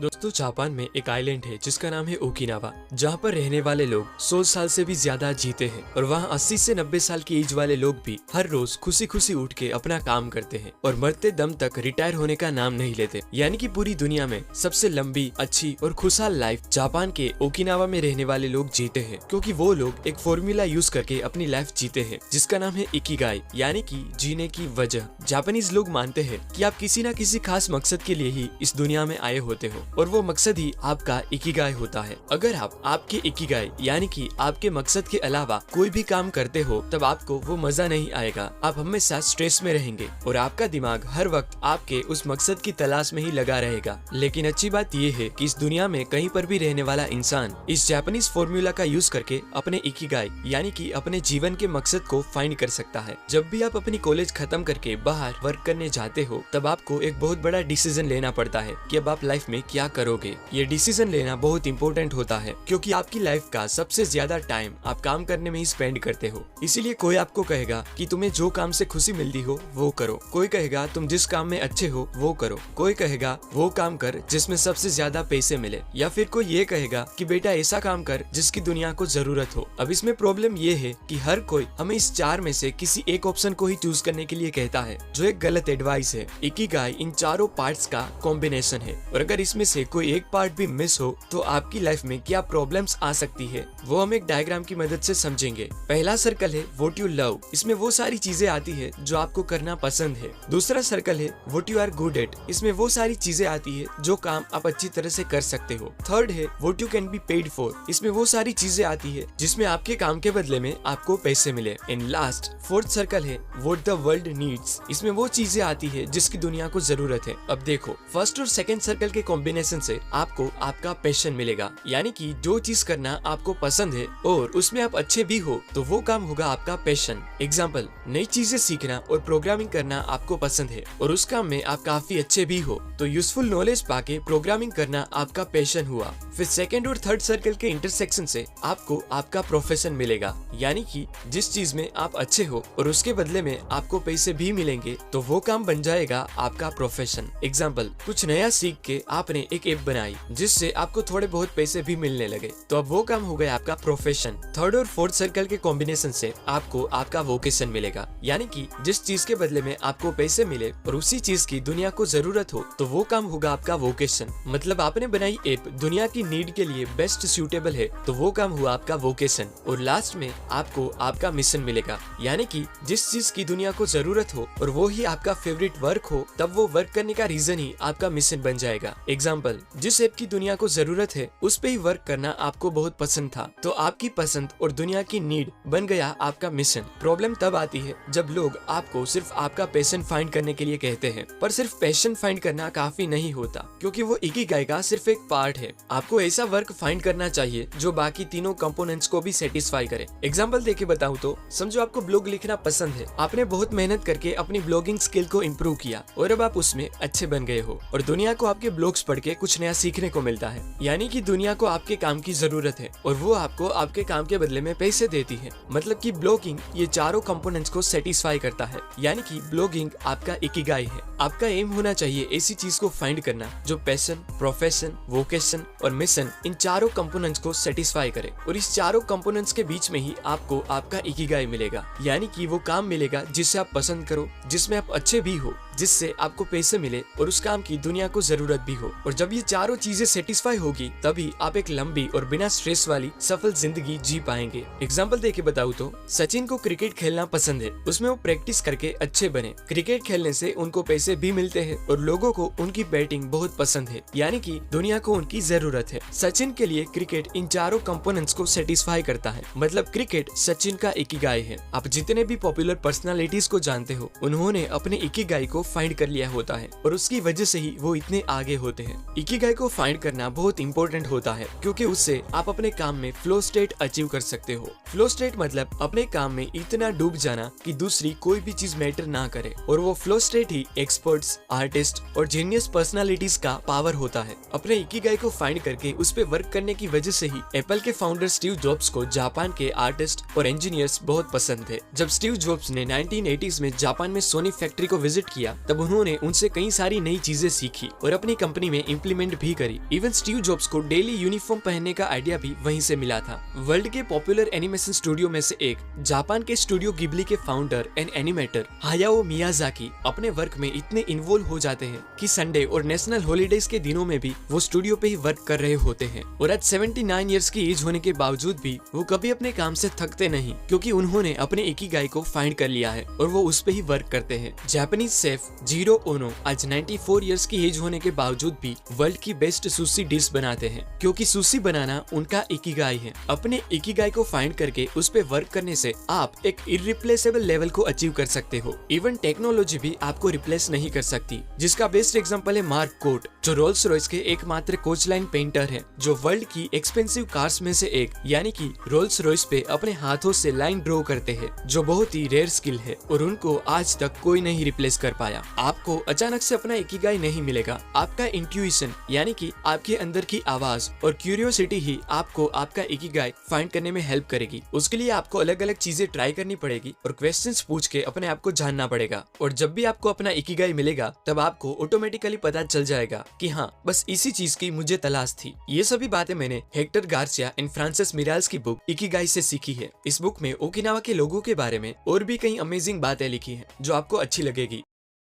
दोस्तों, जापान में एक आइलैंड है जिसका नाम है ओकिनावा, जहाँ पर रहने वाले लोग 100 साल से भी ज्यादा जीते हैं और वहाँ 80 से 90 साल की एज वाले लोग भी हर रोज खुशी खुशी उठ के अपना काम करते हैं और मरते दम तक रिटायर होने का नाम नहीं लेते। यानी कि पूरी दुनिया में सबसे लंबी, अच्छी और खुशहाल लाइफ जापान के ओकिनावा में रहने वाले लोग जीते हैं, क्योंकि वो लोग एक फॉर्मूला यूज करके अपनी लाइफ जीते हैं जिसका नाम है इकिगाई, यानी कि जीने की वजह। जापानीज लोग मानते हैं कि आप किसी न किसी खास मकसद के लिए ही इस दुनिया में आए होते हो और वो मकसद ही आपका इकिगाई होता है। अगर आप आपके इकिगाई यानी कि आपके मकसद के अलावा कोई भी काम करते हो तब आपको वो मजा नहीं आएगा। आप हमेशा स्ट्रेस में रहेंगे और आपका दिमाग हर वक्त आपके उस मकसद की तलाश में ही लगा रहेगा। लेकिन अच्छी बात ये है कि इस दुनिया में कहीं पर भी रहने वाला इंसान इस जापानीज फॉर्मूला का यूज करके अपने इकिगाई यानी कि अपने जीवन के मकसद को फाइंड कर सकता है। जब भी आप अपनी कॉलेज खत्म करके बाहर वर्क करने जाते हो तब आपको एक बहुत बड़ा डिसीजन लेना पड़ता है कि अब आप लाइफ में क्या करोगे। ये डिसीजन लेना बहुत इंपॉर्टेंट होता है क्योंकि आपकी लाइफ का सबसे ज्यादा टाइम आप काम करने में ही स्पेंड करते हो। इसीलिए कोई आपको कहेगा कि तुम्हें जो काम से खुशी मिलती हो वो करो, कोई कहेगा तुम जिस काम में अच्छे हो वो करो, कोई कहेगा वो काम कर जिसमें सबसे ज्यादा पैसे मिले, या फिर कोई ये कहेगा कि बेटा ऐसा काम कर जिसकी दुनिया को जरूरत हो। अब इसमें प्रॉब्लम ये है कि हर कोई हमें इस चार में से किसी एक ऑप्शन को ही चूज करने के लिए कहता है, जो एक गलत एडवाइस है। इकिगाई इन चारों पार्ट्स का कॉम्बिनेशन है और अगर इसमें से कोई एक पार्ट भी मिस हो तो आपकी लाइफ में क्या प्रॉब्लम्स आ सकती है वो हम एक डायग्राम की मदद से समझेंगे। पहला सर्कल है व्हाट यू लव, इसमें वो सारी चीजें आती है जो आपको करना पसंद है। दूसरा सर्कल है what you are good at, इसमें वो सारी चीजें आती है जो काम आप अच्छी तरह से कर सकते हो। थर्ड है what you can be paid for, इसमें वो सारी चीजें आती है जिसमें आपके काम के बदले में आपको पैसे मिले। एंड लास्ट फोर्थ सर्कल है व्हाट द वर्ल्ड नीड्स, इसमें वो चीजें आती है जिसकी दुनिया को जरूरत है। अब देखो, फर्स्ट और सेकंड सर्कल के कॉम्बिनेशन से आपको आपका पैशन मिलेगा, यानी कि जो चीज करना आपको पसंद है और उसमें आप अच्छे भी हो तो वो काम होगा आपका पैशन। एग्जाम्पल, नई चीजें सीखना और प्रोग्रामिंग करना आपको पसंद है और उस काम में आप काफी अच्छे भी हो तो यूजफुल नॉलेज पाके प्रोग्रामिंग करना आपका पैशन हुआ। फिर सेकंड और थर्ड सर्कल के इंटरसेक्शन से आपको आपका प्रोफेशन मिलेगा, यानी कि जिस चीज में आप अच्छे हो और उसके बदले में आपको पैसे भी मिलेंगे तो वो काम बन जाएगा आपका प्रोफेशन। एग्जाम्पल, कुछ नया सीख के आपने एक ऐप बनाई जिससे आपको थोड़े बहुत पैसे भी मिलने लगे तो अब वो काम हो गया आपका प्रोफेशन। थर्ड और फोर्थ सर्कल के कॉम्बिनेशन से आपको आपका वोकेशन मिलेगा, यानी कि जिस चीज के बदले में आपको पैसे मिले और उसी चीज की दुनिया को जरूरत हो तो वो काम होगा आपका वोकेशन। मतलब आपने बनाई ऐप दुनिया की नीड के लिए बेस्ट सूटेबल है तो वो काम हुआ आपका वोकेशन। और लास्ट में आपको आपका मिशन मिलेगा, यानी कि जिस चीज की दुनिया को जरूरत हो और वो ही आपका फेवरेट वर्क हो तब वो वर्क करने का रीजन ही आपका मिशन बन जाएगा। एग्जाम्पल, जिस ऐप की दुनिया को जरूरत है उस पे ही वर्क करना आपको बहुत पसंद था तो आपकी पसंद और दुनिया की नीड बन गया आपका मिशन। प्रॉब्लम तब आती है जब लोग आपको सिर्फ आपका पैशन फाइंड करने के लिए कहते हैं, पर सिर्फ पैशन फाइंड करना काफी नहीं होता क्योंकि वो इकिगाई का सिर्फ एक पार्ट है। आपको ऐसा वर्क फाइंड करना चाहिए जो बाकी तीनों कंपोनेंट्स को भी सेटिस्फाई करे। एग्जाम्पल देके बताऊं तो समझो आपको ब्लॉग लिखना पसंद है, आपने बहुत मेहनत करके अपनी ब्लॉगिंग स्किल को इम्प्रूव किया और अब आप उसमें अच्छे बन गए हो और दुनिया को आपके ब्लॉग्स पढ़ के कुछ नया सीखने को मिलता है, यानी कि दुनिया को आपके काम की जरूरत है और वो आपको आपके काम के बदले में पैसे देती है। मतलब कि ब्लॉगिंग ये चारों कंपोनेंट्स को सेटिस्फाई करता है, यानी कि ब्लॉगिंग आपका इकिगाई है। आपका एम होना चाहिए ऐसी चीज को फाइंड करना जो पैशन, प्रोफेशन, वोकेशन और मिशन इन चारों कंपोनेंट्स को सेटिस्फाई करे और इस चारों कंपोनेंट्स के बीच में ही आपको आपका इकिगाई मिलेगा, यानी कि वो काम मिलेगा जिसे आप पसंद करो, जिसमें आप अच्छे भी हो, जिससे आपको पैसे मिले और उस काम की दुनिया को जरूरत भी हो। और जब ये चारों चीजें सेटिस्फाई होगी तभी आप एक लंबी और बिना स्ट्रेस वाली सफल जिंदगी जी पाएंगे। एग्जाम्पल देके बताऊं तो सचिन को क्रिकेट खेलना पसंद है, उसमें वो प्रैक्टिस करके अच्छे बने। क्रिकेट खेलने से उनको पैसे भी मिलते हैं और लोगों को उनकी बैटिंग बहुत पसंद है, यानी कि दुनिया को उनकी जरूरत है। सचिन के लिए क्रिकेट इन चारों कंपोनेंट्स को सेटिस्फाई करता है, मतलब क्रिकेट सचिन का इकिगाई है। आप जितने भी पॉपुलर पर्सनालिटीज को जानते हो उन्होंने अपने इकिगाई को फाइंड कर लिया होता है और उसकी वजह से ही वो इतने आगे होते हैं। इकिगाई को फाइंड करना बहुत इंपॉर्टेंट होता है क्योंकि उससे आप अपने काम में फ्लो स्टेट अचीव कर सकते हो। फ्लो स्टेट मतलब अपने काम में इतना डूब जाना कि दूसरी कोई भी चीज मैटर ना करे और वो फ्लो स्टेट ही एक्सपर्ट्स, आर्टिस्ट और जीनियस पर्सनालिटीज का पावर होता है। अपने इकिगाई को फाइंड करके उस पे वर्क करने की वजह से ही एप्पल के फाउंडर स्टीव जॉब्स को जापान के आर्टिस्ट और इंजीनियर्स बहुत पसंद थे। जब स्टीव जॉब्स ने 1980s में जापान में सोनी फैक्ट्री को विजिट किया किया तब उन्होंने उनसे कई सारी नई चीजें सीखी और अपनी कंपनी में इम्प्लीमेंट भी करी। इवन स्टीव जॉब्स को डेली यूनिफॉर्म पहनने का आइडिया भी वहीं से मिला था। वर्ल्ड के पॉपुलर एनिमेशन स्टूडियो में से एक जापान के स्टूडियो गिबली के फाउंडर एंड एनिमेटर हायाओ मियाजाकी अपने वर्क में इतने इन्वॉल्व हो जाते हैं कि संडे और नेशनल हॉलीडेज के दिनों में भी वो स्टूडियो पे ही वर्क कर रहे होते हैं। और आज 79 इयर्स की एज होने के बावजूद भी वो कभी अपने काम से थकते नहीं, क्योंकि उन्होंने अपने इकिगाई को फाइंड कर लिया है और वो उस पे ही वर्क करते हैं। जापानीज शेफ जीरो ओनो आज 94 इयर्स की एज होने के बावजूद भी वर्ल्ड की बेस्ट सुशी डिश बनाते हैं, क्योंकि सुशी बनाना उनका इकिगाई है। अपने इकिगाई को फाइंड करके उस पे वर्क करने से आप एक इररिप्लेसेबल लेवल को अचीव कर सकते हो। इवन टेक्नोलॉजी भी आपको रिप्लेस नहीं कर सकती, जिसका बेस्ट एग्जांपल है मार्क कोट, जो रोल्स रॉयस के एकमात्र कोच लाइन पेंटर है, जो वर्ल्ड की एक्सपेंसिव कार्स में से एक यानी कि रोल्स रॉयस पे अपने हाथों से लाइन ड्रॉ करते हैं, जो बहुत ही रेयर स्किल है और उनको आज तक कोई नहीं रिप्लेस कर पाया। आपको अचानक से अपना इकिगाई नहीं मिलेगा, आपका इंट्यूशन यानी कि आपके अंदर की आवाज और क्यूरियोसिटी ही आपको आपका इकिगाई फाइंड करने में हेल्प करेगी। उसके लिए आपको अलग अलग चीजें ट्राई करनी पड़ेगी और क्वेश्चंस पूछ के अपने आप को जानना पड़ेगा। और जब भी आपको अपना इकिगाई मिलेगा तब आपको ऑटोमेटिकली पता चल जाएगा कि हाँ, बस इसी चीज की मुझे तलाश थी। ये सभी बातें मैंने हेक्टर गार्सिया एंड फ्रांसिस मिराल्स की बुक इकिगाई से सीखी है। इस बुक में ओकिनावा के लोगों के बारे में और भी कई अमेजिंग बातें लिखी हैं जो आपको अच्छी लगेगी।